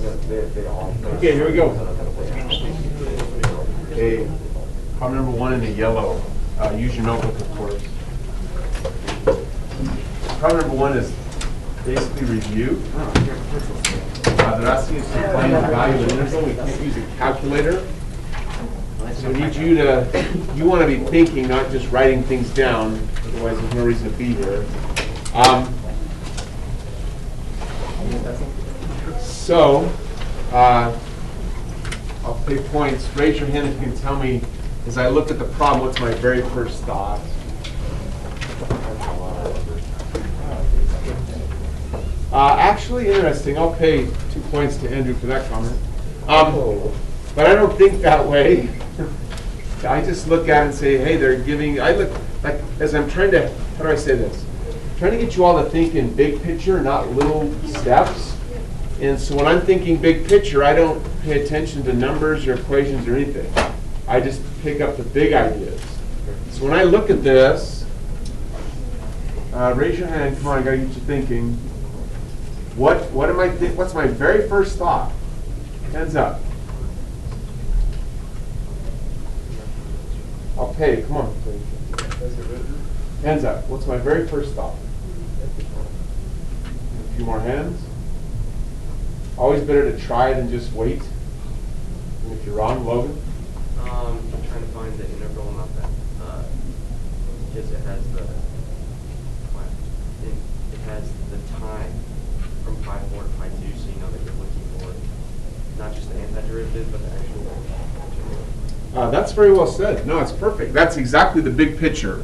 Okay, here we go. Okay, problem number 1 in the yellow. Use your notebook, of course. Problem number 1 is basically review. They're asking us to find the value of an integral. We can't use a calculator. So we need you want to be thinking, not just writing things down. Otherwise, there's no reason to be here. I'll pay points. Raise your hand if you can tell me, as I look at the problem, what's my very first thought? Actually, interesting. I'll pay 2 points to Andrew for that comment. But I don't think that way. I just look at it and say, hey, they're giving, I look, like, as I'm trying to, how do I say this? I'm trying to get you all to think in big picture, not little steps. And so when I'm thinking big picture, I don't pay attention to numbers or equations or anything. I just pick up the big ideas. So when I look at this, raise your hand. Come on, I gotta get you thinking. What am I? What's my very first thought? Hands up. I'll pay. Come on. Hands up. What's my very first thought? A few more hands. Always better to try than just wait. And if you're wrong, Logan. I'm trying to find the integral, not that, because it has the time from pi 4 to pi 2, so you know that you're looking for not just the antiderivative, but the actual. That's very well said. No, it's perfect. That's exactly the big picture.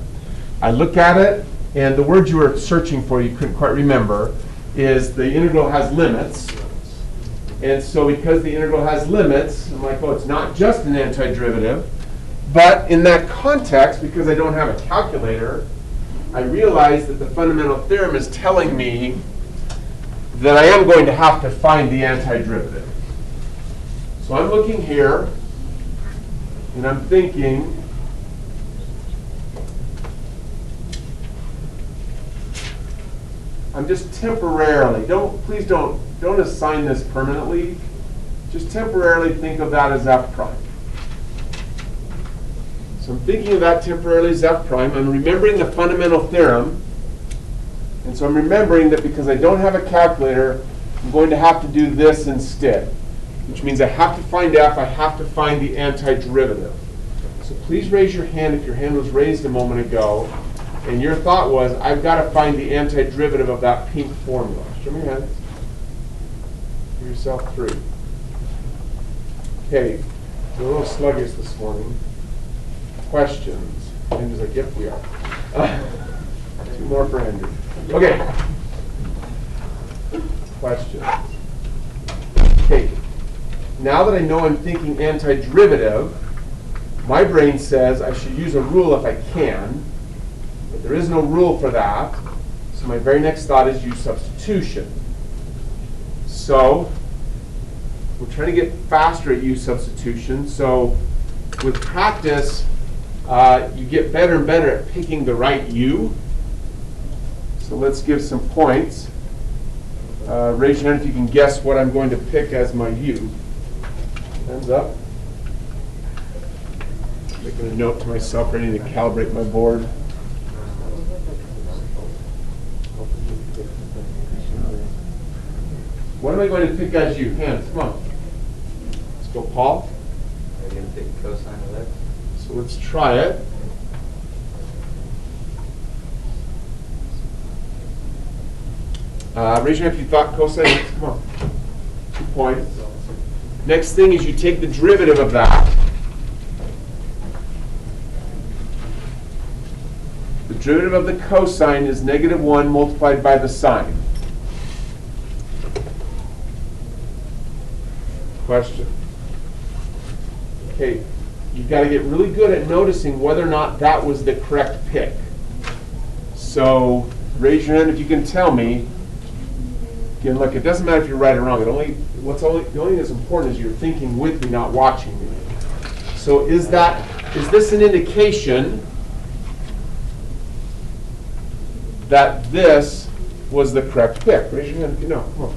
I look at it, and the word you were searching for, you couldn't quite remember, is the integral has limits. And so because the integral has limits, I'm like, oh, it's not just an antiderivative. But in that context, because I don't have a calculator, I realize that the fundamental theorem is telling me that I am going to have to find the antiderivative. So I'm looking here, and I'm thinking, I'm just temporarily, please don't assign this permanently. Just temporarily think of that as f prime. So I'm thinking of that temporarily as f prime. I'm remembering the fundamental theorem. And so I'm remembering that because I don't have a calculator, I'm going to have to do this instead. Which means I have to find f, I have to find the antiderivative. So please raise your hand if your hand was raised a moment ago. And your thought was, I've got to find the antiderivative of that pink formula. Show me your hands. Give yourself 3. Okay, we're a little sluggish this morning. Questions? Andrew's like, yep, we are. 2 more for Andrew. Okay. Questions? Okay. Now that I know I'm thinking antiderivative, my brain says I should use a rule if I can. But there is no rule for that. So my very next thought is use substitution. So we're trying to get faster at use substitution. So with practice, you get better and better at picking the right u. So let's give some points. Raise your hand if you can guess what I'm going to pick as my u. Hands up. Making a note to myself, ready to calibrate my board. What am I going to pick as u? Hands, come on. Let's go, Paul. I'm going to pick cosine of x. So let's try it. Raise your hand if you thought cosine x. Come on. 2 points. Next thing is you take the derivative of that. The derivative of the cosine is -1 multiplied by the sine. Question. Okay, you've got to get really good at noticing whether or not that was the correct pick. So raise your hand if you can tell me. Again, look, it doesn't matter if you're right or wrong. The only thing that's important is you're thinking with me, not watching me. So is this an indication that this was the correct pick? Raise your hand if you know. Come on.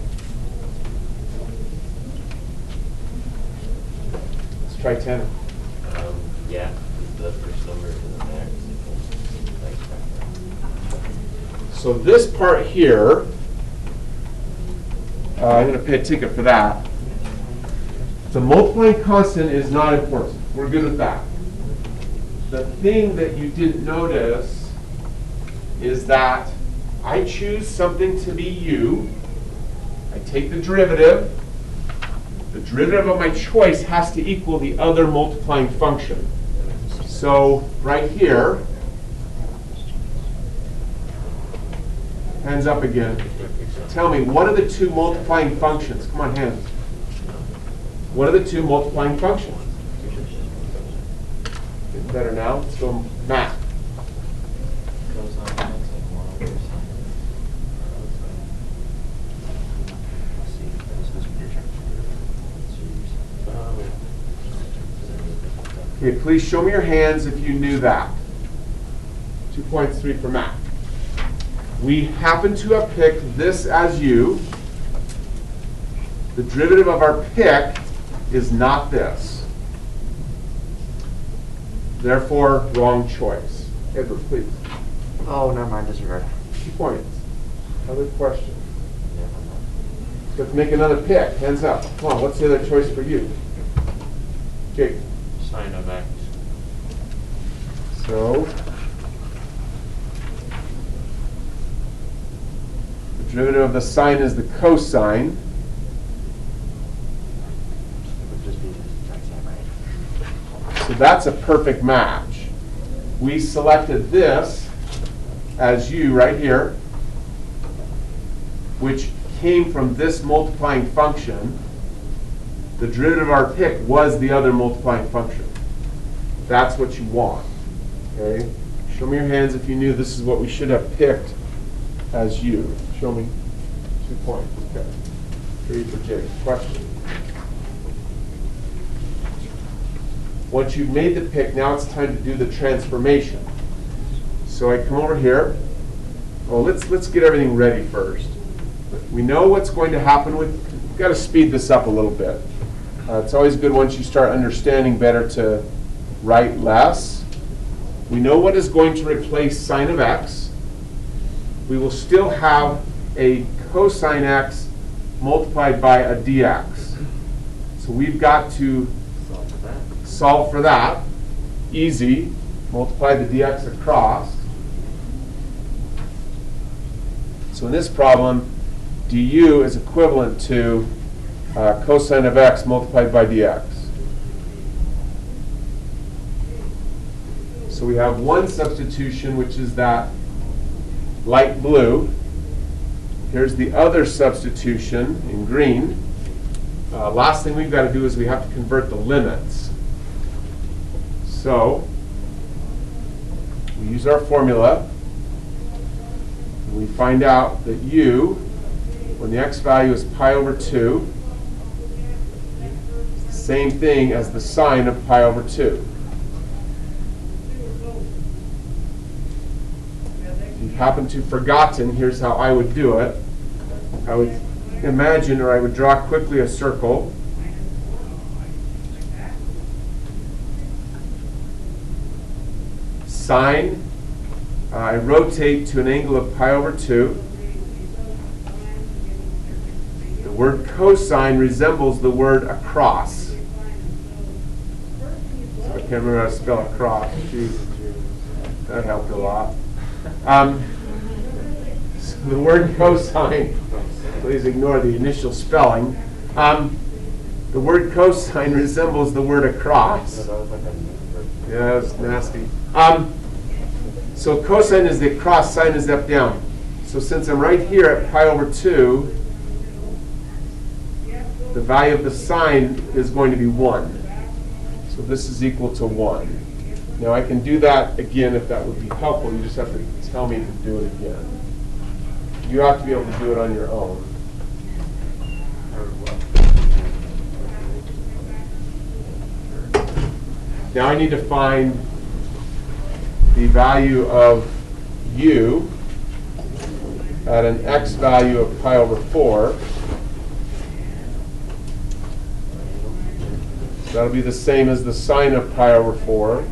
Try 10. Yeah, the first number is in the max. So this part here, I'm going to pay a ticket for that. The multiplying constant is not important. We're good with that. The thing that you didn't notice is that I choose something to be u. I take the derivative. The derivative of my choice has to equal the other multiplying function. So right here, hands up again. Tell me, what are the two multiplying functions? Come on, hands. What are the two multiplying functions? Getting better now. Let's go math. Okay, please show me your hands if you knew that. 2 points, 3 for math. We happen to have picked this as u. The derivative of our pick is not this. Therefore, wrong choice. Edward, please. Oh, never mind, disregard. 2 points. Other question? Let's make another pick. Hands up. Come on, what's the other choice for you? Jake. Sine of x. So, the derivative of the sine is the cosine. It would just be the exact same, right? So that's a perfect match. We selected this as u right here, which came from this multiplying function. The derivative of our pick was the other multiplying function. That's what you want. Okay? Show me your hands if you knew this is what we should have picked as u. Show me. 2 points. Okay. 3 for Jake. Question. Once you've made the pick, now it's time to do the transformation. So I come over here. Oh, let's get everything ready first. We know what's going to happen with. We've got to speed this up a little bit. It's always good once you start understanding better to write less. We know what is going to replace sine of x. We will still have a cosine x multiplied by a dx. So we've got to solve for that. Easy. Multiply the dx across. So in this problem, du is equivalent to cosine of x multiplied by dx. So we have one substitution, which is that light blue. Here's the other substitution in green. Last thing we've got to do is we have to convert the limits. So we use our formula. And we find out that u, when the x value is pi over 2, is the same thing as the sine of pi over 2. If you happen to have forgotten, here's how I would do it. I would imagine, or I would draw quickly a circle. Sine, I rotate to an angle of pi over 2. The word cosine resembles the word across. So I can't remember how to spell across. Jeez, that helped a lot. So the word cosine, please ignore the initial spelling. The word cosine resembles the word across. Yeah, that's nasty. So cosine is the across, sine is up down. So since I'm right here at pi over 2, the value of the sine is going to be 1. So this is equal to 1. Now I can do that again if that would be helpful. You just have to tell me to do it again. You have to be able to do it on your own. Now I need to find the value of u at an x value of pi over 4. That'll be the same as the sine of pi over 4.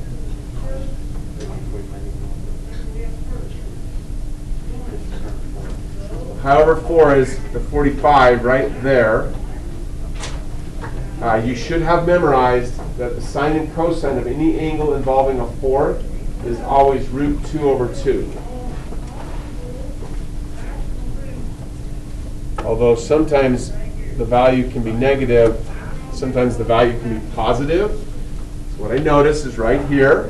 Pi over 4 is the 45 right there. You should have memorized that the sine and cosine of any angle involving a 4 is always root 2 over 2. Although sometimes the value can be negative, sometimes the value can be positive. So what I notice is right here,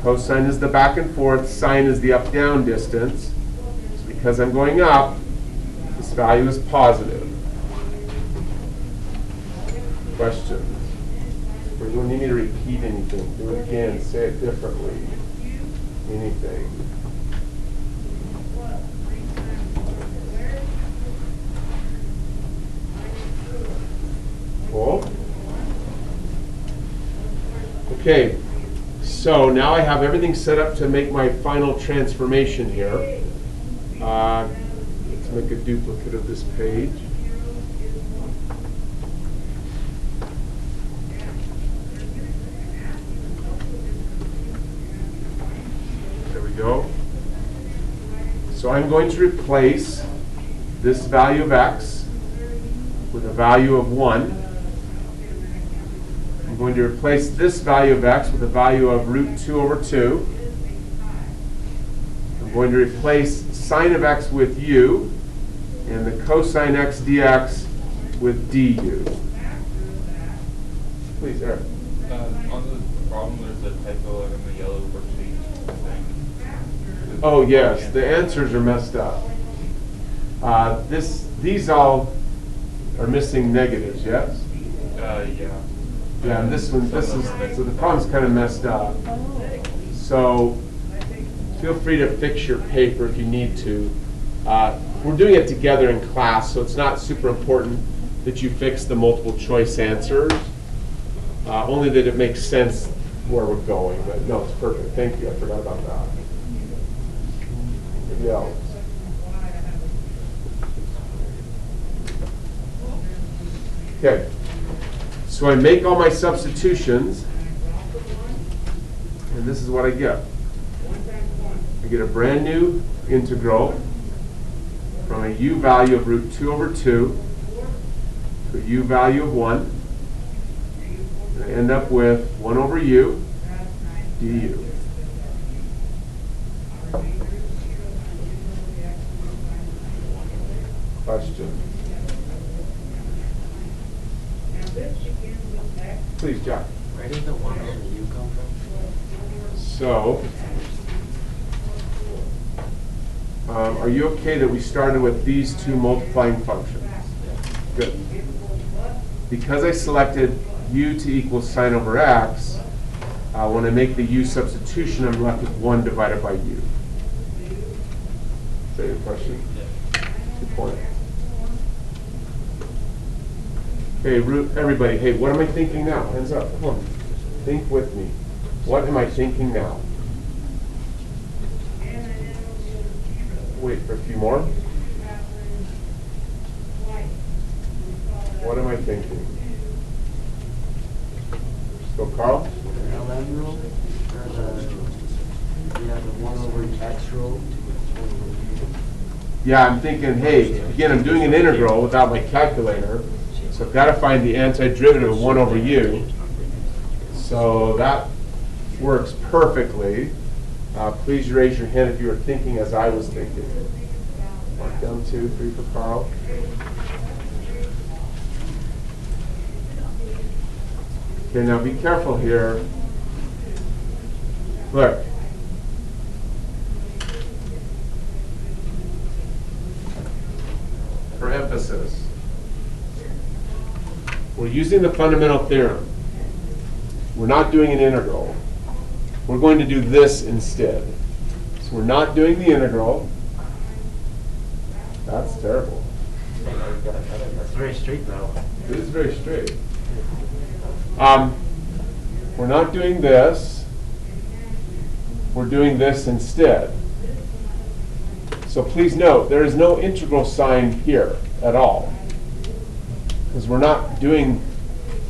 cosine is the back and forth, sine is the up-down distance. So because I'm going up, this value is positive. Questions? Or you don't need me to repeat anything. Do it again, say it differently. Anything. Cool. Okay, so now I have everything set up to make my final transformation here. Let's make a duplicate of this page. There we go. So I'm going to replace this value of x with a value of 1. I'm going to replace this value of x with a value of root 2 over 2. I'm going to replace sine of x with u, and the cosine x dx with du. Please, Eric. On the problem, there's a typo in the yellow worksheet thing. Oh yes, the answers are messed up. These all are missing negatives, yes? Yeah. Yeah, and this one, so the problem's kind of messed up. So feel free to fix your paper if you need to. We're doing it together in class, so it's not super important that you fix the multiple choice answers, only that it makes sense where we're going. But no, it's perfect. Thank you. I forgot about that. Anybody else? Okay. So I make all my substitutions, and this is what I get. I get a brand new integral from a u value of root 2 over 2 to a u value of 1. And I end up with 1 over u du. Question? Please, Jack. Where did the 1 over u come from? So, are you okay that we started with these two multiplying functions? Good. Because I selected u to equal sine over x, when I make the u substitution, I'm left with 1 divided by u. Is that your question? Yeah. 2 points. Okay, everybody, hey, what am I thinking now? Hands up, come on. Think with me. What am I thinking now? Wait for a few more. What am I thinking? Go, Carl. LM rule, or the 1 over x rule. Yeah, I'm thinking, hey, again, I'm doing an integral without my calculator, so I've got to find the antiderivative of 1 over u. So that works perfectly. Please raise your hand if you were thinking as I was thinking. Mark down 2, 3 for Carl. Okay, now be careful here. Look. For emphasis, we're using the fundamental theorem. We're not doing an integral. We're going to do this instead. So we're not doing the integral. That's terrible. That's very straight though. It is very straight. We're not doing this. We're doing this instead. So please note, there is no integral sign here at all, because we're not doing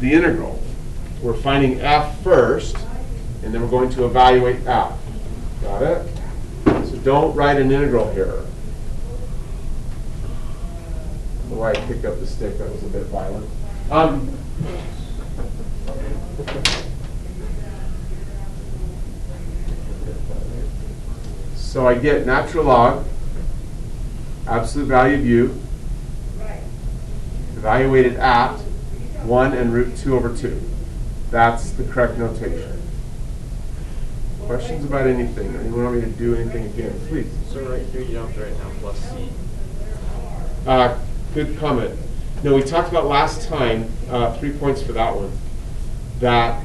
the integral. we're finding f first, and then we're going to evaluate f. Got it? So don't write an integral here. I don't know why I picked up the stick. That was a bit violent. So I get natural log, absolute value of u, evaluated at 1 and root 2 over 2. That's the correct notation. Questions about anything? Anyone want me to do anything again? Please. So right here, you don't have to write down plus c. Good comment. No, we talked about last time, 3 points for that one, that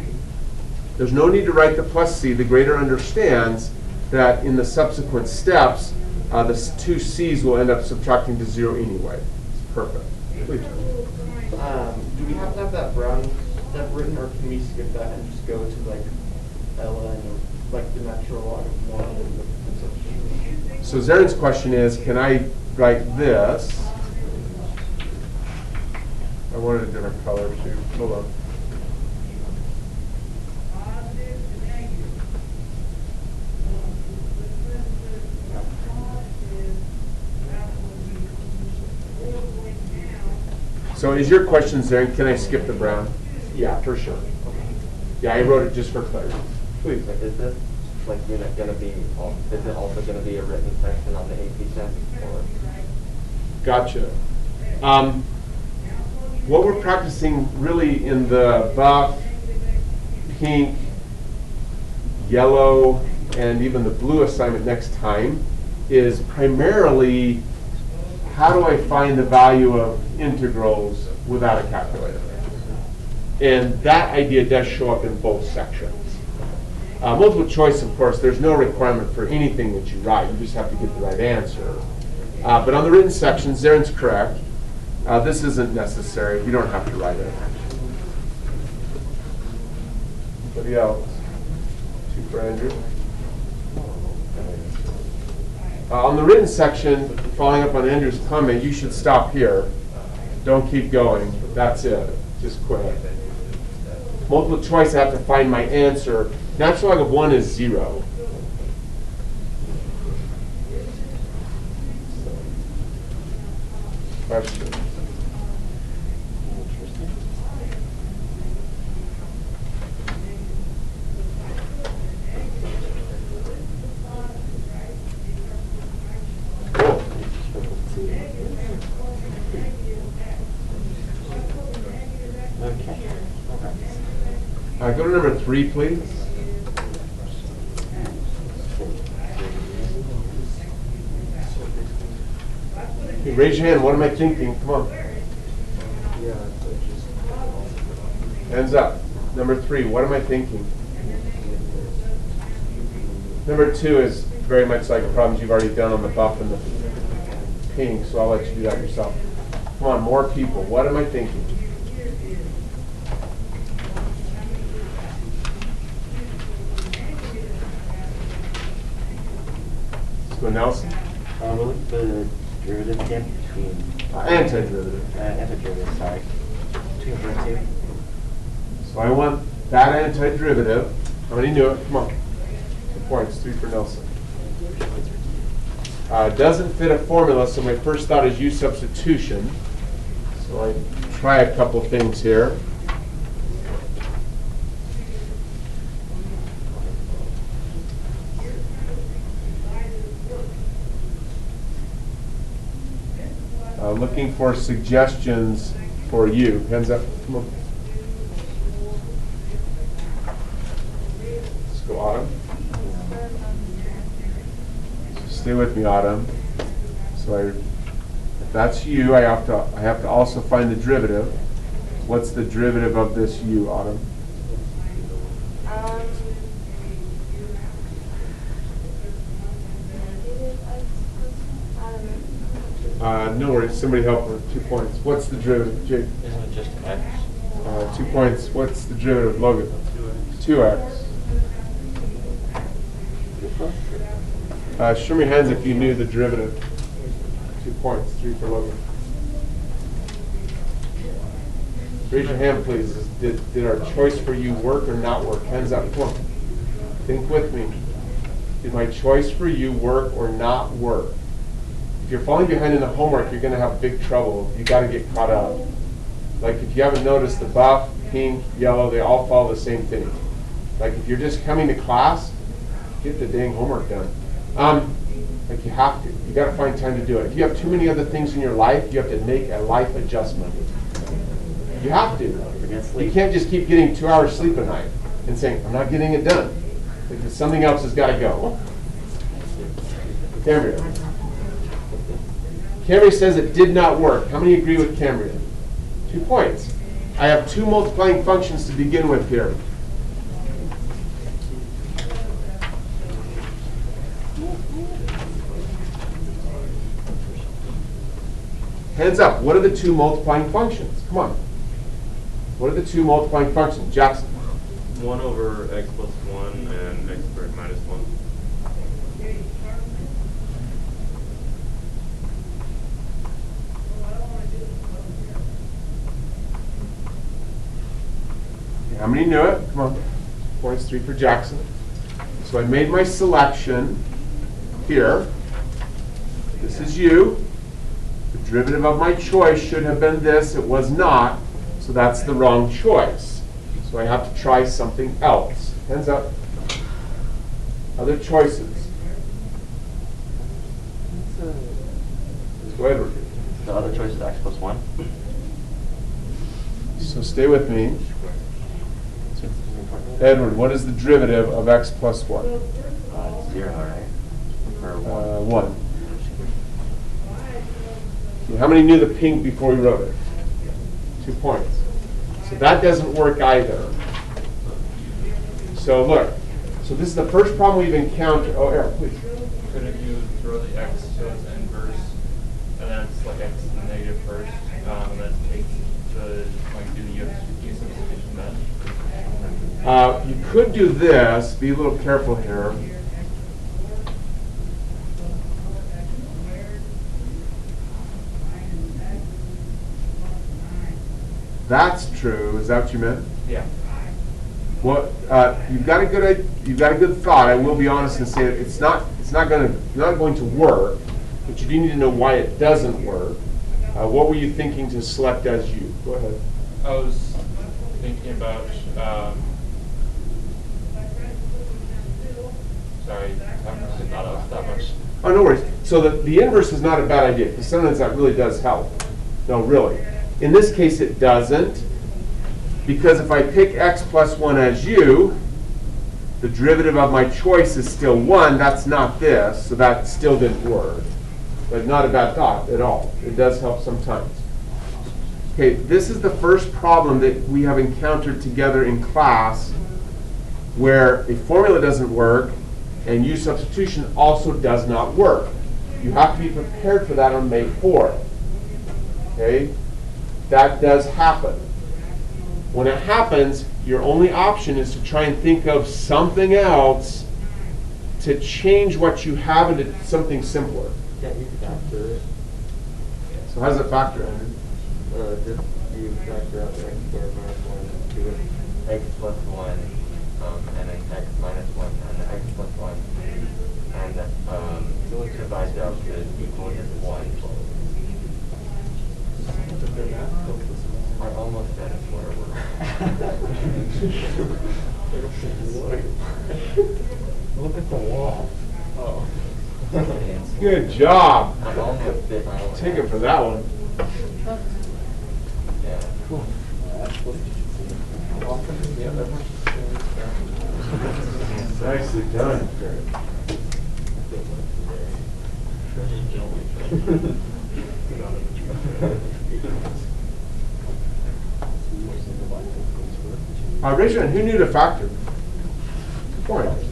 there's no need to write the plus c. The grader understands that in the subsequent steps, the two c's will end up subtracting to 0 anyway. Perfect. Please. Do we have to have that brown step written, or can we skip that and just go to like ln, or like the natural log of 1 and the substitution? So Zaren's question is, can I write this? I wanted a different color too. Hold on. So is your question, Zaren, can I skip the brown? Yeah, for sure. Yeah, I wrote it just for clarity. Please. Like, is this like gonna be? Is it also gonna be a written section on the AP set? Or? Gotcha. What we're practicing really in the buff, pink, yellow, and even the blue assignment next time is primarily how do I find the value of integrals without a calculator? And that idea does show up in both sections. Multiple choice, of course, there's no requirement for anything that you write. You just have to get the right answer. But on the written section, Zaren's correct. This isn't necessary. You don't have to write it. Anybody else? 2 for Andrew. On the written section, following up on Andrew's comment, you should stop here. Don't keep going. That's it. Just quit. Multiple choice, I have to find my answer. Natural log of 1 is 0. Question. Cool. Okay. Go to number 3, please. Okay, raise your hand. What am I thinking? Come on. Hands up. Number 3, what am I thinking? Number 2 is very much like problems you've already done on the buff and the pink, so I'll let you do that yourself. Come on, more people. What am I thinking? Let's go, Nelson. What was the derivative again between? Antiderivative. Antiderivative, sorry. 2 over 2. So I want that antiderivative. How many knew it? Come on. 2 points, 3 for Nelson. Doesn't fit a formula, so my first thought is use substitution. So I try a couple things here. Looking for suggestions for you. Hands up. Come on. Let's go, Autumn. So stay with me, Autumn. So if that's u, I have to also find the derivative. What's the derivative of this u, Autumn? No worries. Somebody help her. 2 points. What's the derivative, Jake? Isn't it just x? 2 points. What's the derivative, Logan? 2x. Show me your hands if you knew the derivative. 2 points. 3 for Logan. Raise your hand, please. Did our choice for you work or not work? Hands up. Come on. Think with me. Did my choice for you work or not work? If you're falling behind in the homework, you're going to have big trouble. You got to get caught up. Like if you haven't noticed, the buff, pink, yellow, they all follow the same thing. Like if you're just coming to class, get the dang homework done. Like you have to. You got to find time to do it. If you have too many other things in your life, you have to make a life adjustment. You have to. You can't just keep getting 2 hours sleep a night and saying, I'm not getting it done. Because something else has got to go. Cambria. Cambria says it did not work. How many agree with Cambria? 2 points. I have 2 multiplying functions to begin with here. Hands up. What are the 2 multiplying functions? Come on. What are the 2 multiplying functions? Jackson. 1 over x plus 1 and x squared minus 1. How many knew it? Come on. Points 3 for Jackson. So I made my selection here. This is u. The derivative of my choice should have been this. It was not. So that's the wrong choice. So I have to try something else. Hands up. Other choices. Let's go ahead. The other choice is x plus 1. So stay with me. Edward, what is the derivative of x plus 1? 0, right? Or 1. 1. Okay, how many knew the pink before we wrote it? 2 points. So that doesn't work either. So look. So this is the first problem we've encountered. Oh, Eric, please. Couldn't you throw the x so it's inverse, and then it's like x to the negative first, and then take the, like, do the u substitution then? You could do this. Be a little careful here. That's true. Is that what you meant? Yeah. Well, you've got a good thought. I will be honest and say that it's not going to work, but you do need to know why it doesn't work. What were you thinking to select as u? Go ahead. I was thinking about, sorry, I haven't really thought of that much. Oh, no worries. So the inverse is not a bad idea, because sometimes that really does help. No, really. In this case, it doesn't, because if I pick x plus 1 as u, the derivative of my choice is still 1. That's not this, so that still didn't work. But not a bad thought at all. It does help sometimes. Okay, this is the first problem that we have encountered together in class where a formula doesn't work and u substitution also does not work. You have to be prepared for that on May 4th. Okay? That does happen. When it happens, your only option is to try and think of something else to change what you have into something simpler. Can't you factor it? So how does it factor, Andrew? Just you factor out the x squared minus 1 to it. X plus 1, and then x minus 1, and then x plus 1. And divide out to equal to 1. We're almost at a square root. Look at the wall. Oh. Good job. I'm almost bit. Take it for that one. Yeah. Nicely done. Raise your hand. Who knew to factor? 2 points.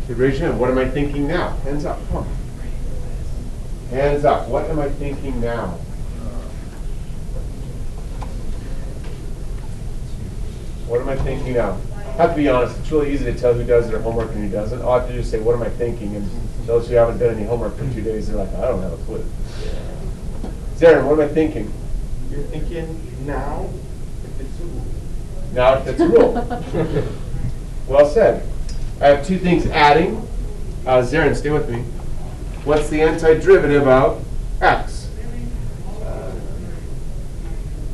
Okay, raise your hand. What am I thinking now? Hands up. Come on. Hands up. What am I thinking now? What am I thinking now? I have to be honest, it's really easy to tell who does their homework and who doesn't. All I have to do is say, what am I thinking? And those who haven't done any homework for 2 days, they're like, I don't have a clue. Zarin, what am I thinking? You're thinking now if it's a rule. Now if it's a rule. Well said. I have two things adding. Zarin, stay with me. What's the antiderivative of x?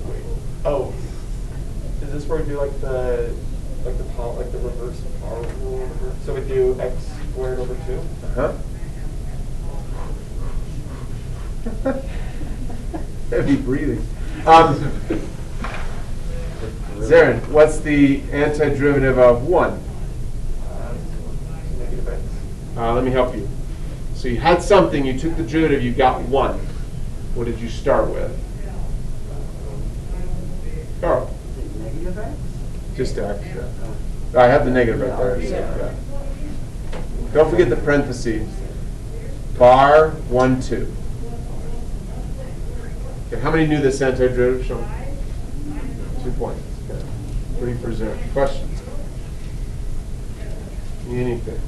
Wait. Oh, is this where we do like the reverse power rule? Or whatever? So we do x squared over 2. Heavy breathing. Zarin, what's the antiderivative of 1? Negative x. Let me help you. So you had something, you took the derivative, you got 1. What did you start with? Carl? Negative x? Just x. Yeah. I have the negative right there. So, yeah. Don't forget the parentheses. Bar 1, 2. Okay, how many knew this antiderivative? Show me. 2 points. Okay. 3 for 0. Questions? Anything?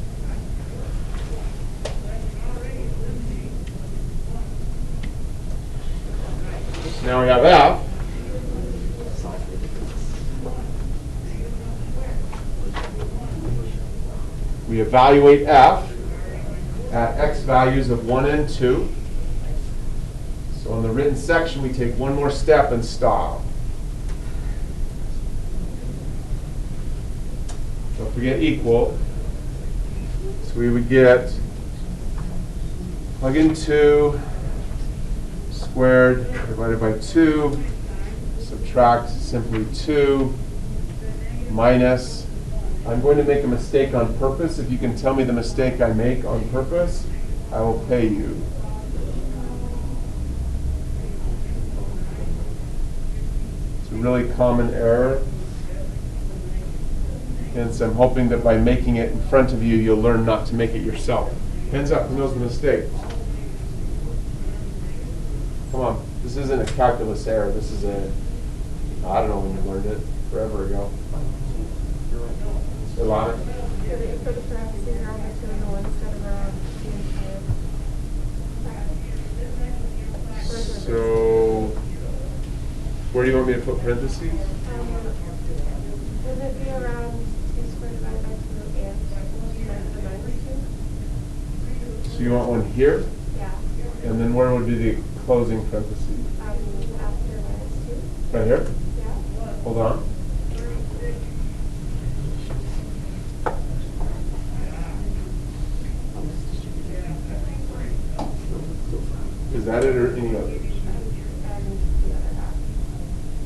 Now we have f. We evaluate f at x values of 1 and 2. So in the written section, we take one more step and stop. Don't forget equal. So we would get plug in 2 squared divided by 2, subtract simply 2, minus, I'm going to make a mistake on purpose. If you can tell me the mistake I make on purpose, I will pay you. It's a really common error. And so I'm hoping that by making it in front of you, you'll learn not to make it yourself. Hands up, who knows the mistake? Come on, this isn't a calculus error. This is a, I don't know when you learned it, forever ago. Ilana? For the parentheses around the 2 and the 1 instead of around the entire. So, where do you want me to put parentheses? Would it be around 2 squared divided by 2 and the minus 2? So you want one here? Yeah. And then where would be the closing parentheses? After minus 2? Right here? Yeah. Hold on. Is that it or any others? And the other half.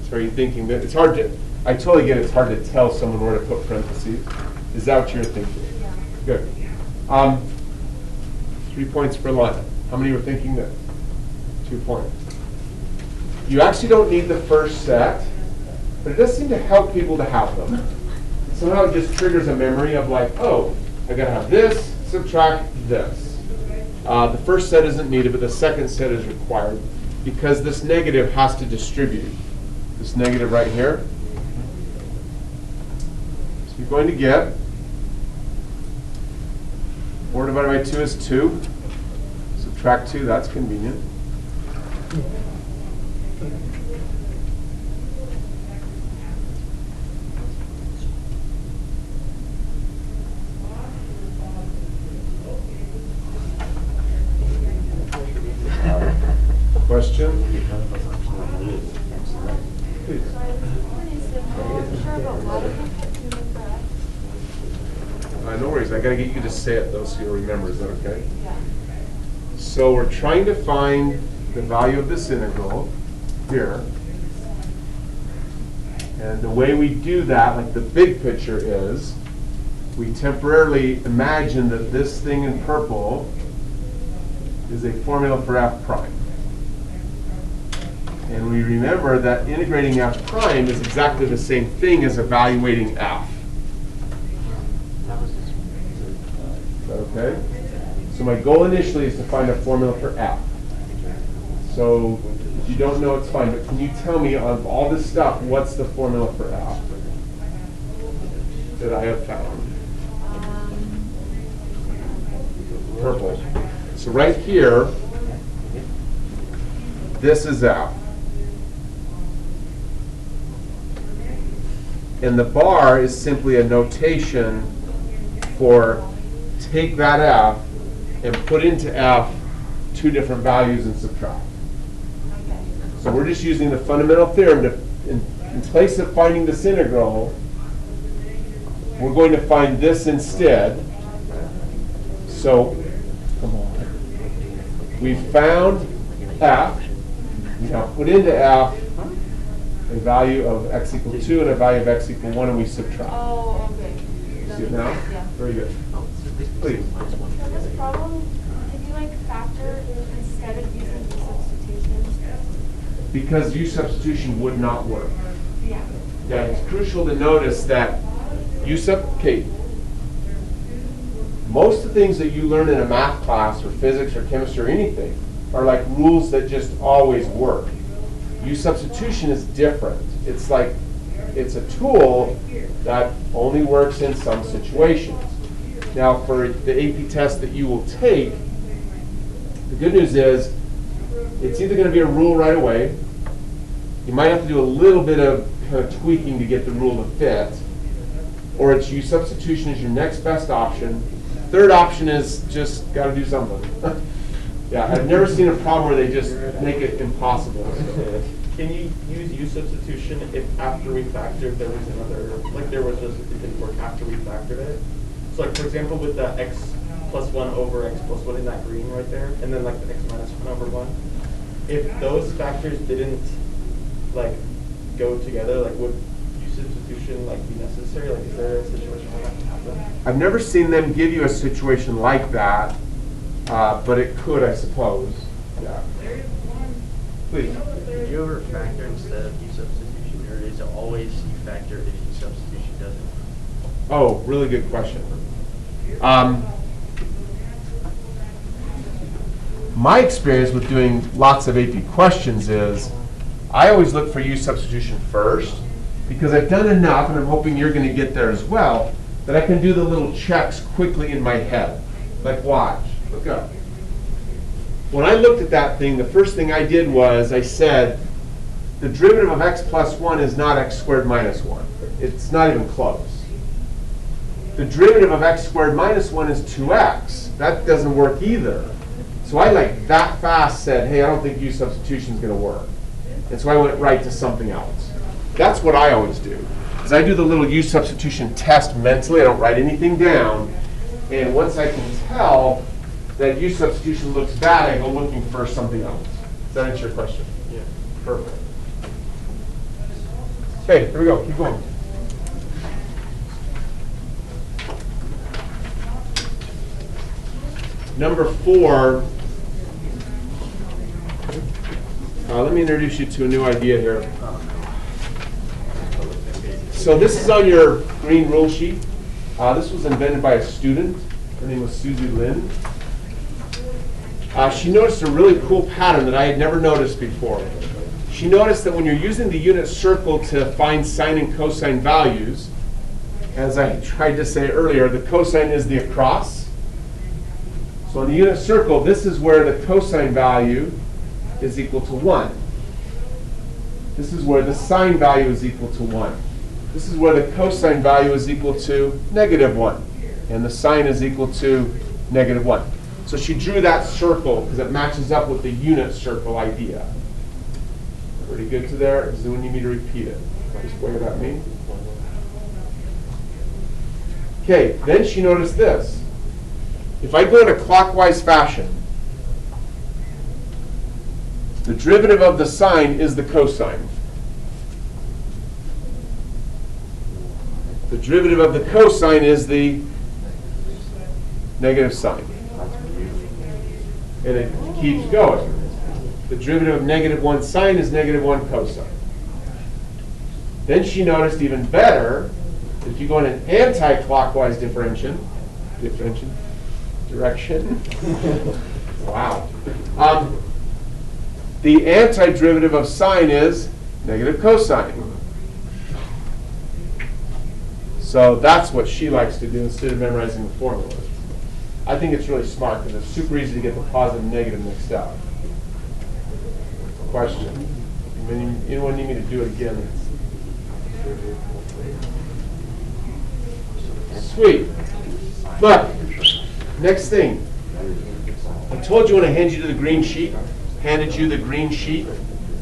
So are you thinking that it's hard to, I totally get it's hard to tell someone where to put parentheses. Is that what you're thinking? Yeah. Good. 3 points for Lana. How many were thinking that? 2 points. You actually don't need the first set, but it does seem to help people to have them. Somehow it just triggers a memory of like, oh, I gotta have this, subtract this. The first set isn't needed, but the second set is required because this negative has to distribute. This negative right here. So you're going to get 4 divided by 2 is 2. Subtract 2, that's convenient. Question? Please. No worries. I got to get you to say it though, so you'll remember. Is that okay? Yeah. So we're trying to find the value of this integral here. And the way we do that, like the big picture is, we temporarily imagine that this thing in purple is a formula for f prime. And we remember that integrating f prime is exactly the same thing as evaluating f. Is that okay? So my goal initially is to find a formula for f. So if you don't know, it's fine. But can you tell me, of all this stuff, what's the formula for f? that I have found. Purple. So right here, this is f. And the bar is simply a notation for take that f and put into f two different values and subtract. So we're just using the fundamental theorem to, in place of finding this integral, we're going to find this instead. So, come on. We found f. We now put into f a value of x equal 2 and a value of x equal 1, and we subtract. Oh, okay. See it now? Yeah. Very good. Please. For this problem, can you like factor instead of using substitution? Because U substitution would not work. Yeah. Yeah, it's crucial to notice that okay, most of the things that you learn in a math class or physics or chemistry or anything are like rules that just always work. U substitution is different. It's like, it's a tool that only works in some situations. Now for the AP test that you will take, the good news is it's either going to be a rule right away. You might have to do a little bit of kind of tweaking to get the rule to fit, or it's U substitution is your next best option. Third option is just got to do something. Yeah, I've never seen a problem where they just make it impossible. Can you use U substitution if after we factored there was another, like there was just, it didn't work after we factored it? So like for example with the x plus 1 over x plus 1 in that green right there, and then like the x minus 1 over 1, if those factors didn't like go together, like would U substitution like be necessary? Like is there a situation where that can happen? I've never seen them give you a situation like that, but it could, I suppose. Yeah. Please. Did you ever factor instead of U substitution, or is it always you factor if U substitution doesn't? Oh, really good question. My experience with doing lots of AP questions is I always look for U substitution first, because I've done enough, and I'm hoping you're going to get there as well, that I can do the little checks quickly in my head. Like watch, look up. When I looked at that thing, the first thing I did was I said, the derivative of x plus 1 is not x squared minus 1. It's not even close. The derivative of x squared minus 1 is 2x. That doesn't work either. So I like that fast said, hey, I don't think U substitution is going to work. And so I went right to something else. That's what I always do. Is I do the little U substitution test mentally. I don't write anything down. And once I can tell that U substitution looks bad, I go looking for something else. Does that answer your question? Yeah. Perfect. Okay, here we go. Keep going. Number 4. Let me introduce you to a new idea here. So this is on your green rule sheet. This was invented by a student. Her name was Susie Lynn. She noticed a really cool pattern that I had never noticed before. She noticed that when you're using the unit circle to find sine and cosine values, as I tried to say earlier, the cosine is the across. So in the unit circle, this is where the cosine value is equal to 1. This is where the sine value is equal to 1. This is where the cosine value is equal to -1. And the sine is equal to -1. So she drew that circle because it matches up with the unit circle idea. Pretty good to there? Does anyone need me to repeat it? Just what does that mean? Okay, then she noticed this. If I go in a clockwise fashion, the derivative of the sine is the cosine. The derivative of the cosine is the negative sine. And it keeps going. The derivative of -1 sine is -1 cosine. Then she noticed even better, if you go in an anti-clockwise direction, wow. The antiderivative of sine is negative cosine. So that's what she likes to do instead of memorizing the formulas. I think it's really smart because it's super easy to get the positive and negative mixed up. Question. Anyone need me to do it again? Sweet. Look, next thing. I told you when I handed you the green sheet,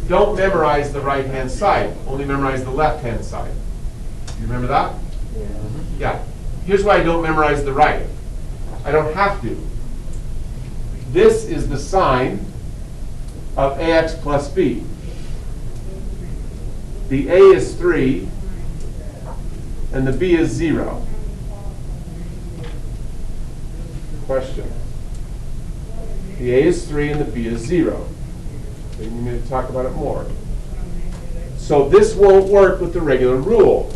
don't memorize the right-hand side. Only memorize the left-hand side. You remember that? Yeah. Here's why I don't memorize the right. I don't have to. This is the sign of ax plus b. The a is 3, and the b is 0. Question. The a is 3 and the b is 0. So you need me to talk about it more. So this won't work with the regular rule.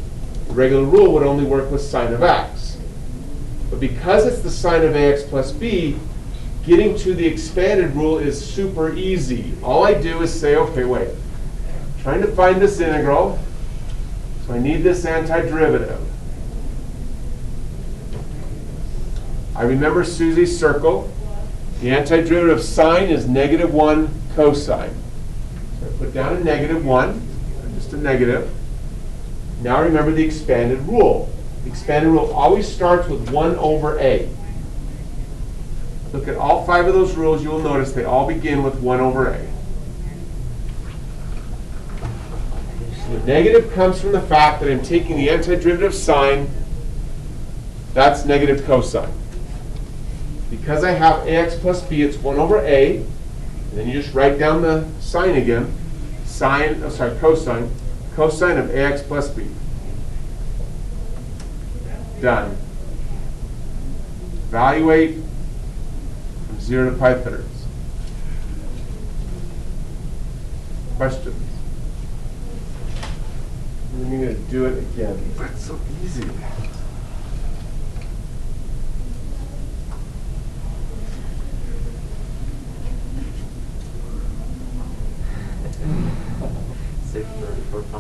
The regular rule would only work with sine of x. But because it's the sine of ax plus b, getting to the expanded rule is super easy. All I do is say, okay, wait. I'm trying to find this integral, so I need this antiderivative. I remember Susie's circle. The antiderivative of sine is -1 cosine. So I put down a -1, just a negative. Now remember the expanded rule. The expanded rule always starts with 1 over a. Look at all 5 of those rules, you will notice they all begin with 1 over a. So the negative comes from the fact that I'm taking the antiderivative of sine, that's negative cosine. Because I have ax plus b, it's 1 over a, and then you just write down the sign again, cosine of ax plus b. Done. Evaluate from 0 to pi thirds. Questions? I'm going to do it again. That's so easy.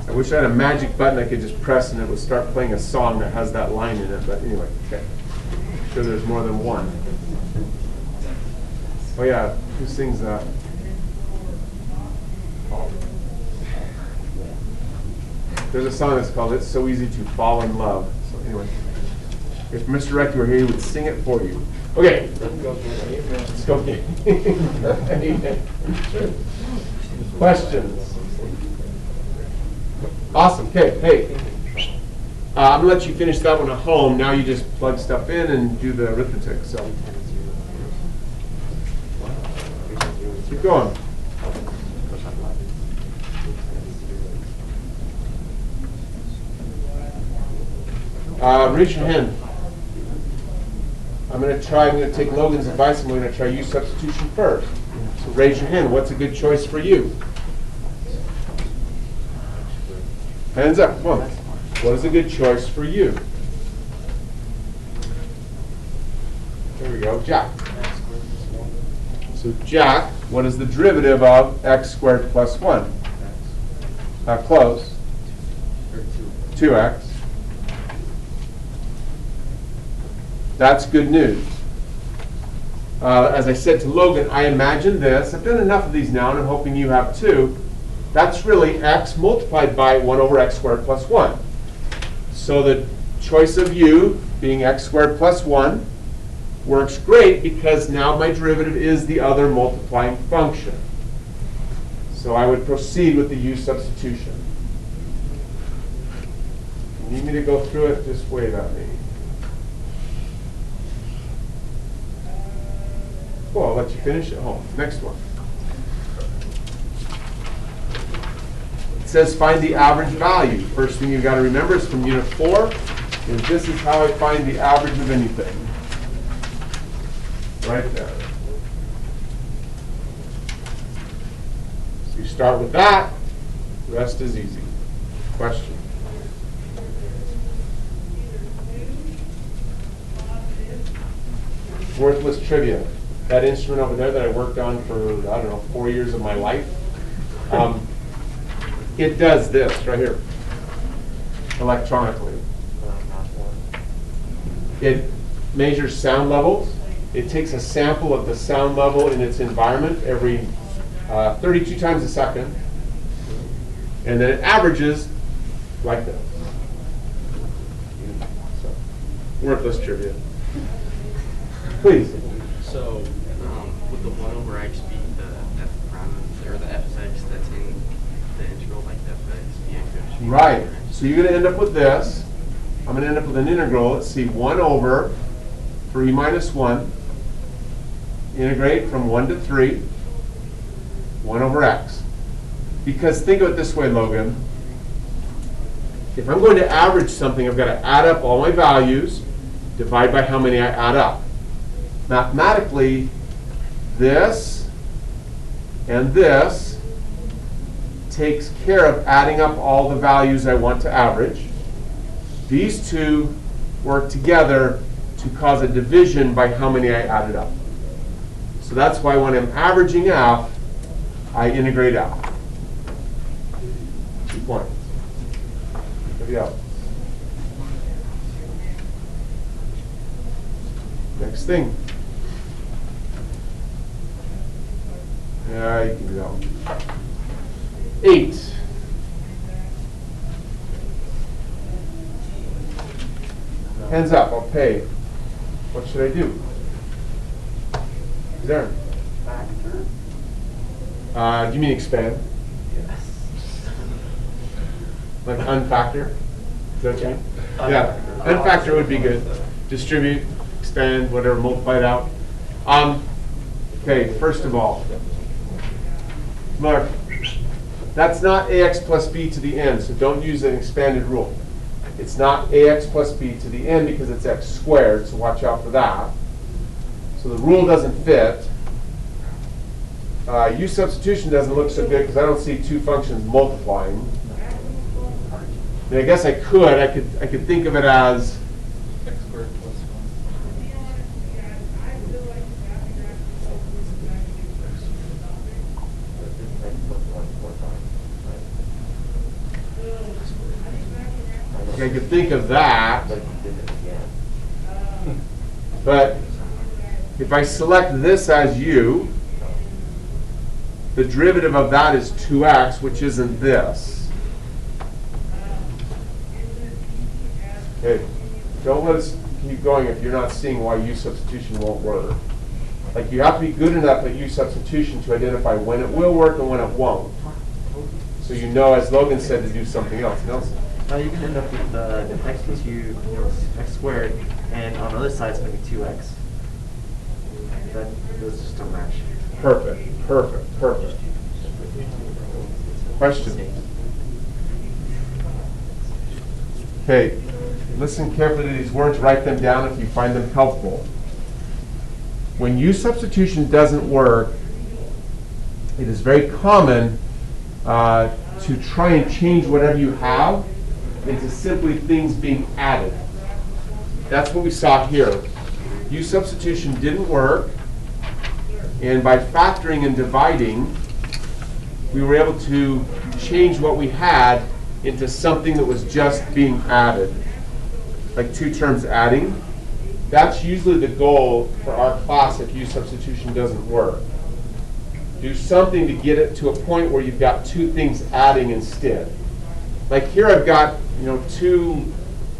I wish I had a magic button I could just press and it would start playing a song that has that line in it, but anyway, okay. I'm sure there's more than one. Oh yeah, who sings that? Oh. There's a song that's called It's So Easy to Fall in Love. So anyway, if Mr. Rector were here, he would sing it for you. Okay. Let's go. Questions? Awesome. Okay. Hey, I'm gonna let you finish that one at home. Now you just plug stuff in and do the arithmetic. So keep going. Raise your hand. I'm going to take Logan's advice and we're going to try U substitution first. So raise your hand. What's a good choice for you? Hands up. Come on. What is a good choice for you? There we go. Jack. So Jack, what is the derivative of x squared plus 1? Close. 2x. That's good news. As I said to Logan, I imagine this. I've done enough of these now, and I'm hoping you have too. That's really x multiplied by 1 over x squared plus 1. So the choice of u being x squared plus 1 works great because now my derivative is the other multiplying function. So I would proceed with the u substitution. If you need me to go through it, just wave at me. Cool, I'll let you finish at home. Next one. It says find the average value. First thing you've got to remember is from Unit 4, is this is how I find the average of anything. Right there. So you start with that, the rest is easy. Question? Worthless trivia. That instrument over there that I worked on for, I don't know, 4 years of my life, it does this right here, electronically. It measures sound levels. It takes a sample of the sound level in its environment every 32 times a second. And then it averages like this. So, worthless trivia. Please. So, would the 1 over x be the f prime, or the f of x that's in the integral, like the f of x dx? Right. So you're going to end up with this. I'm going to end up with an integral. Let's see, 1 over 3 minus 1. Integrate from 1 to 3. 1 over x. Because think of it this way, Logan. If I'm going to average something, I've got to add up all my values, divide by how many I add up. Mathematically, this and this takes care of adding up all the values I want to average. These two work together to cause a division by how many I added up. So that's why when I'm averaging f, I integrate f. 2 points. Maybe else. Next thing. Yeah, you can do that one. 8. Hands up, I'll pay. What should I do? Is there? Factor? Do you mean expand? Yes. Like unfactor? Is that what you mean? Yeah, Unfactor. unfactor would be good. Distribute, expand, whatever, multiply it out. Okay, first of all, Mark, that's not ax plus b to the n, so don't use an expanded rule. It's not ax plus b to the n because it's x squared, so watch out for that. So the rule doesn't fit. U substitution doesn't look so good because I don't see two functions multiplying. I mean, I guess I could think of it as X squared plus 1. I could think of that. But you did it again. But if I select this as u, the derivative of that is 2x, which isn't this. Okay, don't let us keep going if you're not seeing why u substitution won't work. Like, you have to be good enough at u substitution to identify when it will work and when it won't. So you know, as Logan said, to do something else. Nelson? You can end up with x plus u, x squared, and on the other side it's going to be 2x. Those just don't match. Perfect, perfect, perfect. Question? Okay, listen carefully to these words, write them down if you find them helpful. When u substitution doesn't work, it is very common to try and change whatever you have into simply things being added. That's what we saw here. U substitution didn't work, and by factoring and dividing, we were able to change what we had into something that was just being added, like two terms adding. That's usually the goal for our class if u substitution doesn't work. Do something to get it to a point where you've got two things adding instead. Like here I've got, two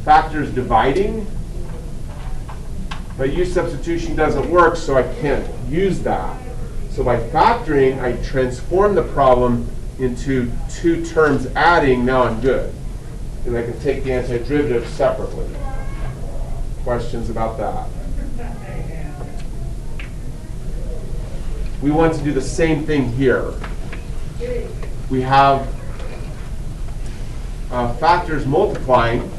factors dividing, but u substitution doesn't work, so I can't use that. So by factoring, I transform the problem into two terms adding. Now I'm good. And I can take the antiderivative separately. Questions about that? We want to do the same thing here. We have factors multiplying.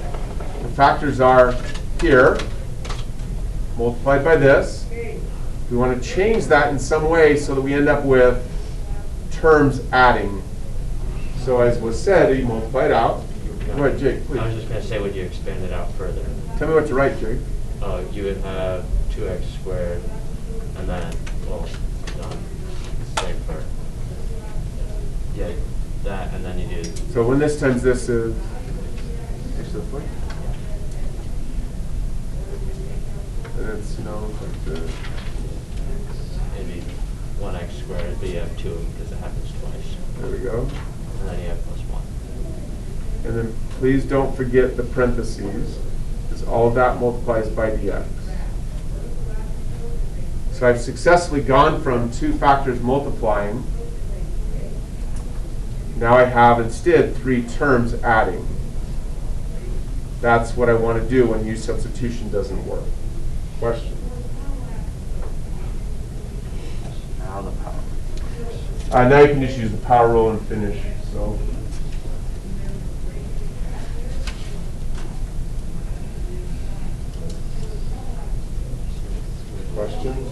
The factors are here, multiplied by this. We want to change that in some way so that we end up with terms adding. So as was said, you multiply it out. Go ahead, Jake, please. I was just going to say, would you expand it out further? Tell me what to write, Jake. You would have 2x squared, and then, same part. Yeah, that, and then you do. So when this times this is x to the 4. No, like this. Maybe 1x squared, but you have 2 because it happens twice. There we go. And then you have plus 1. And then please don't forget the parentheses, because all of that multiplies by dx. So I've successfully gone from 2 factors multiplying. Now I have instead 3 terms adding. That's what I want to do when U substitution doesn't work. Question? Now the power. Now you can just use the power rule and finish. So. Questions?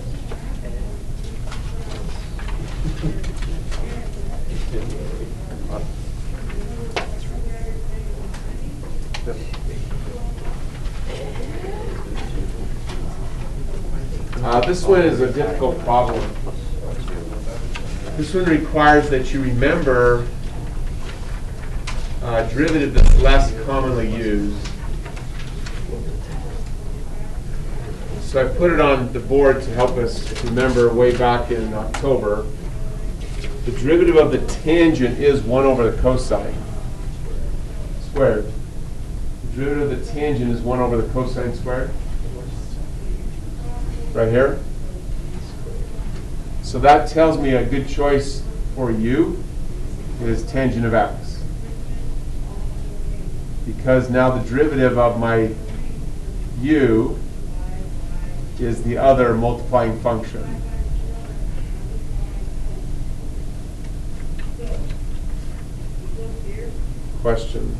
This one is a difficult problem. This one requires that you remember a derivative that's less commonly used. So I put it on the board to help us remember way back in October. The derivative of the tangent is 1 over the cosine squared. The derivative of the tangent is 1 over the cosine squared. Right here. So that tells me a good choice for u is tangent of x. Because now the derivative of my u is the other multiplying function. Questions?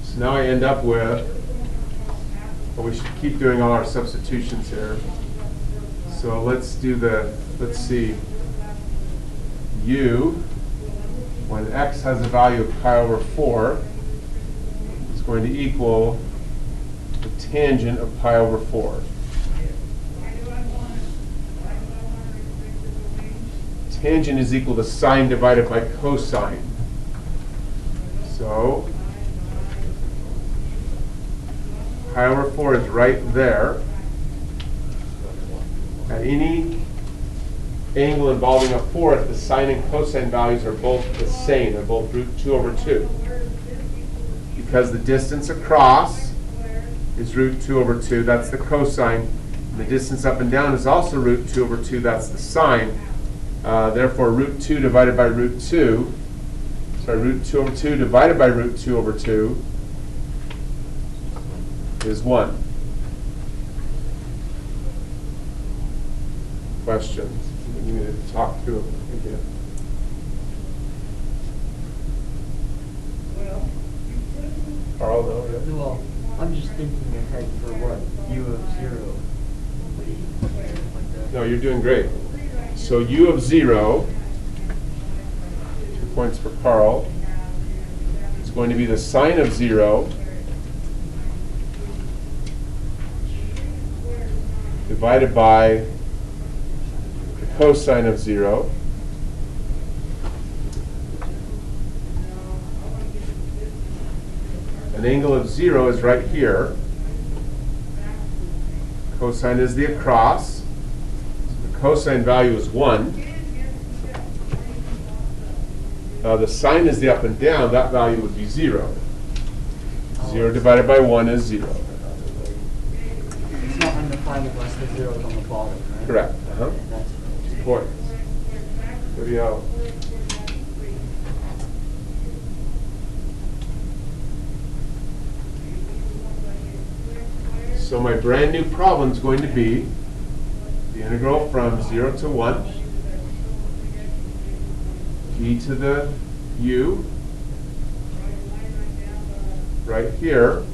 So now I end up with, well, we should keep doing all our substitutions here. So let's see, u, when x has a value of pi over 4, is going to equal the tangent of pi over 4. Tangent is equal to sine divided by cosine. So pi over 4 is right there. At any angle involving a fourth, the sine and cosine values are both the same. They're both root 2 over 2. Because the distance across is root 2 over 2. That's the cosine. And the distance up and down is also root 2 over 2. That's the sine. Therefore, root 2 divided by root 2, root 2 over 2 divided by root 2 over 2 is 1. Questions? You need to talk through them again. Carl, no? Yeah. Well, I'm just thinking ahead for what u of 0 like that. No, you're doing great. So u of 0, 2 points for Carl, is going to be the sine of 0 divided by the cosine of 0 an angle of 0 is right here. Cosine is the across. The cosine value is 1. The sine is the up and down. That value would be 0. 0 divided by 1 is 0. It's not undefined unless the 0 is on the bottom, right? Correct. Okay, that's Good point. Good deal. So my brand new problem is going to be the integral from 0 to 1, e to the u, right here.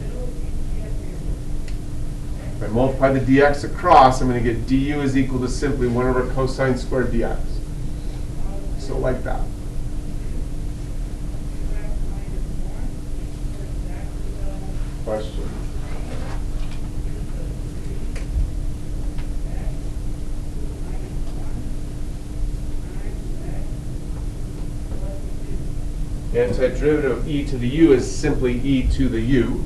If I multiply the dx across, I'm going to get du is equal to simply 1 over cosine squared dx. So like that. Question? Antiderivative of e to the u is simply e to the u.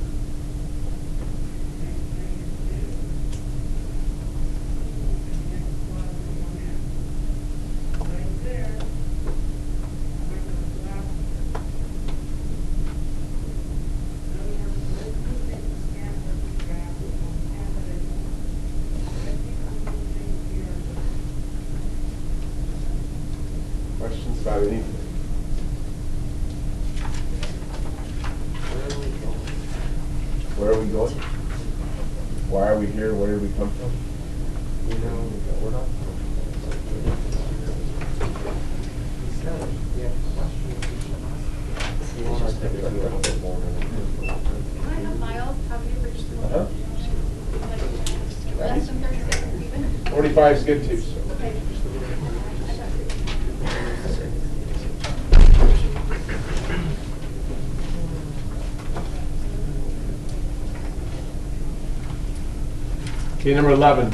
Questions about anything? Where are we going? Why are we here? Where did we come from? You know, we're not. Can I have Miles have you for just a Uh-huh. moment? Less than 30 seconds even? 45 is good too. So. Okay. Okay, number 11.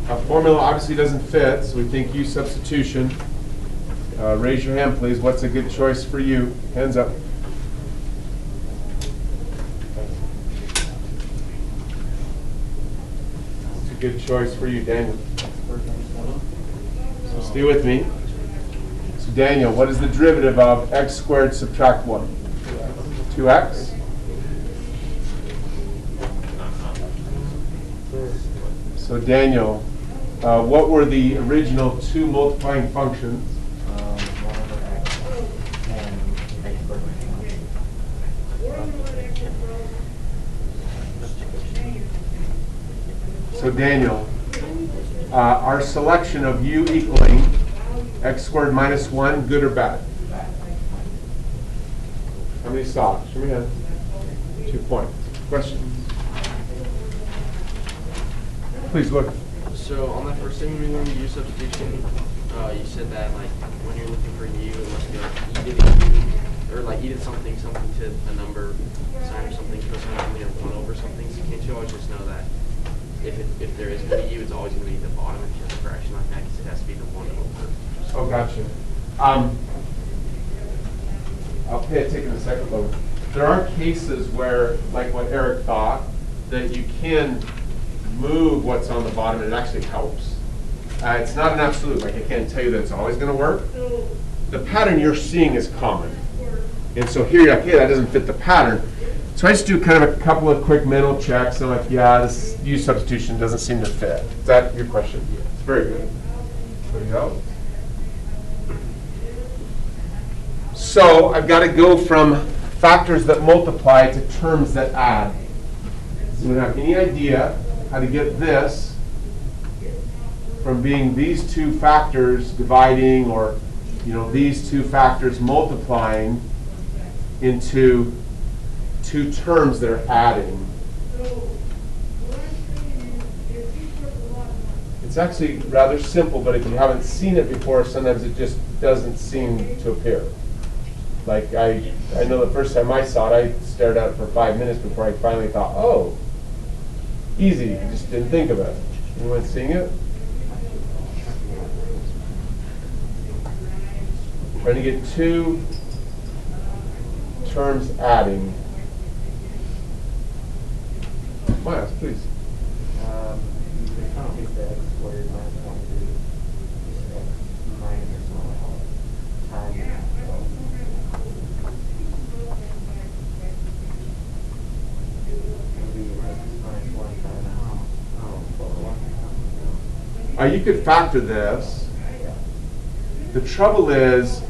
Our formula obviously doesn't fit, so we think use substitution. Raise your hand, please. What's a good choice for you? Hands up. What's a good choice for you, Daniel? So stay with me. So Daniel, what is the derivative of x squared subtract 1? 2x? So Daniel, what were the original two multiplying functions? 1 over x and x squared minus 1. So Daniel, our selection of u equaling x squared minus 1, good or bad? How many saw? Show me hand. 2 points. Questions? Please look. So on that first thing, when we learned use substitution, you said that like when you're looking for u, it must be like e to the u, or like e to something to a number, sign or something, cosine only of 1 over something. So can't you always just know that if there is going to be u, it's always going to be at the bottom if you have a fraction like that, because it has to be the 1 over. Oh, gotcha. I'll pay attention in a second, though. There are cases where, like what Eric thought, that you can move what's on the bottom and it actually helps. It's not an absolute, like I can't tell you that it's always going to work. The pattern you're seeing is common. And so here you're like, yeah, that doesn't fit the pattern. So I just do kind of a couple of quick mental checks. And I'm like, yeah, this use substitution doesn't seem to fit. Is that your question? Yeah. It's very good. Anybody else? So I've got to go from factors that multiply to terms that add. So you don't have any idea how to get this from being these two factors dividing, or these two factors multiplying, into two terms that are adding. It's actually rather simple, but if you haven't seen it before, sometimes it just doesn't seem to appear. Like I know the first time I saw it, I stared at it for 5 minutes before I finally thought, oh, easy. I just didn't think of it. Anyone seeing it? Trying to get two terms adding. Miles, please. Is the x squared minus 1 is x minus 1 times. You could factor this. The trouble is,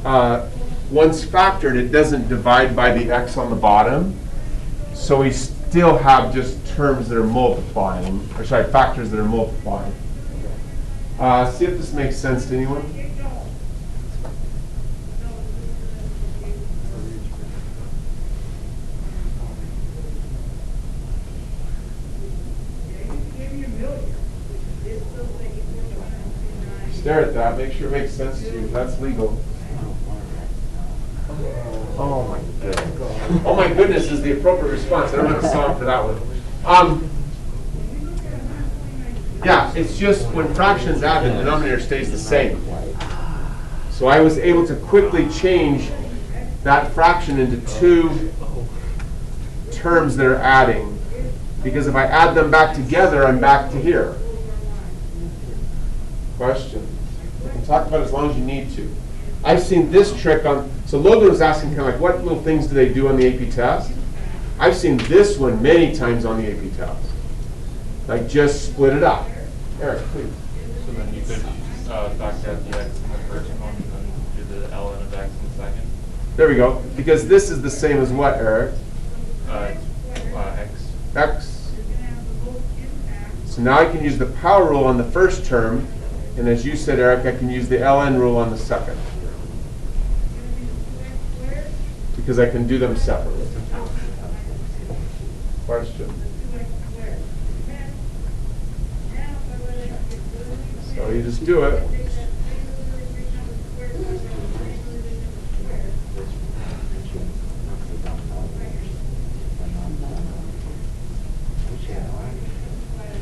once factored, it doesn't divide by the x on the bottom. So we still have just terms that are multiplying, or sorry, factors that are multiplying. See if this makes sense to anyone. Stare at that. Make sure it makes sense to you. That's legal. Oh my goodness. Oh my goodness is the appropriate response. I don't have a song for that one. Yeah, it's just when fractions add, the denominator stays the same. So I was able to quickly change that fraction into two terms that are adding. Because if I add them back together, I'm back to here. Question? We can talk about it as long as you need to. I've seen this trick on, so Logan was asking kind of like, what little things do they do on the AP test? I've seen this one many times on the AP test. Like just split it up. Eric, please. So then you could factor out the x in the first one and then do the ln of x in the second. There we go. Because this is the same as what, Eric? X. X. So now I can use the power rule on the first term, and as you said, Eric, I can use the ln rule on the second. Because I can do them separately. Question? So you just do it.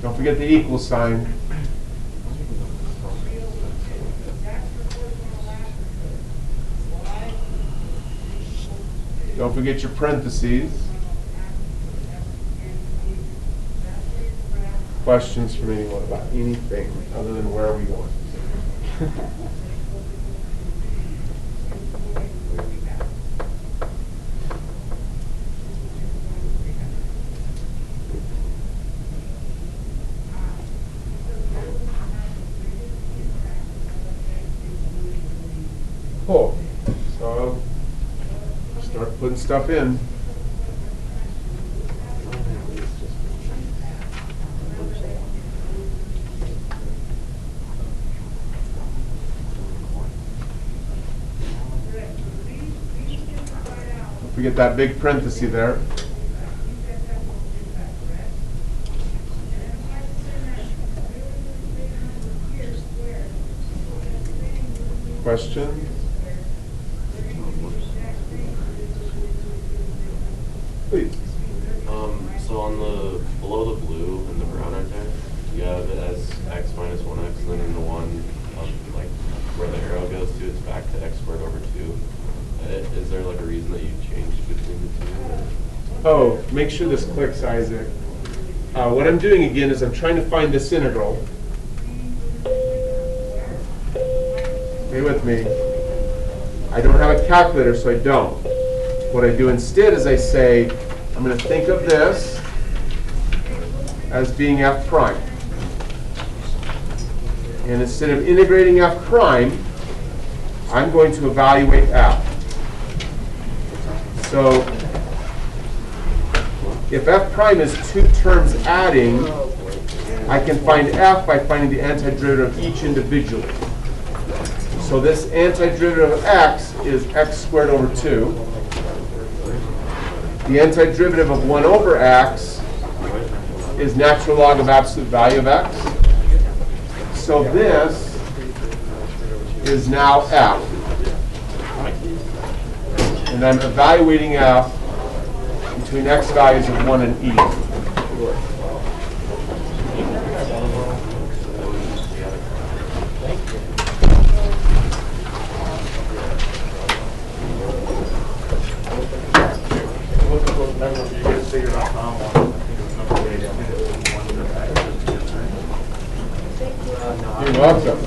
Don't forget the equal sign. Don't forget your parentheses. Questions from anyone about anything other than where are we going? Cool. So start putting stuff in. Don't forget that big parenthesis there. Question? Please. So on the below the blue and the brown right there, you have it as x minus 1x, and then in the one like where the arrow goes to, it's back to x squared over 2. Is there like a reason that you changed between the two? Or? Oh, make sure this clicks, Isaac. What I'm doing again is I'm trying to find this integral. Stay with me. I don't have a calculator, so I don't. What I do instead is I say, I'm going to think of this as being f prime. And instead of integrating f prime, I'm going to evaluate f. So if f prime is two terms adding, I can find f by finding the antiderivative of each individually. So this antiderivative of x is x squared over 2. The antiderivative of 1 over x is natural log of absolute value of x. So this is now f. And I'm evaluating f between x values of 1 and e. You're welcome.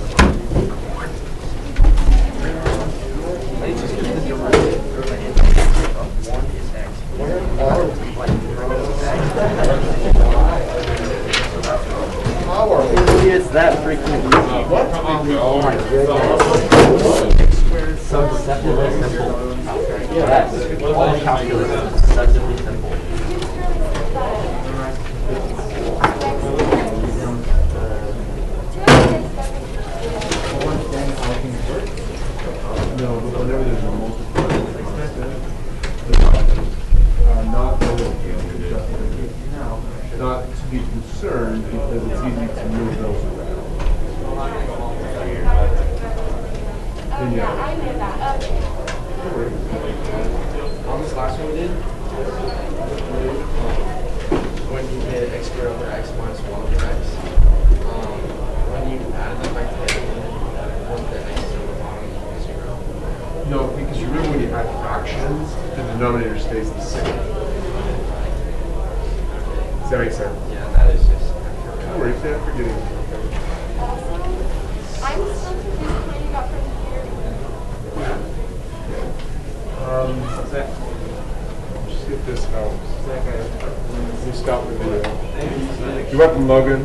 It's that freaking easy. Oh my goodness. So deceptively simple. Yes. All calculus is deceptively simple. No, but whenever there's a multiplier, not to be concerned because it's easy to move those around. And Yeah, I knew that. Okay. On this last one we did, when you did x squared over x minus 1 over x, when you added them back together, you want the x on the bottom equal to 0. you add fractions, the denominator stays the same. Does that make sense? Yeah, that is just. Don't worry, I'm forgetting. I'm still confused how you got from here to here. Let's see if this helps. Let me stop the video. You're welcome, Logan.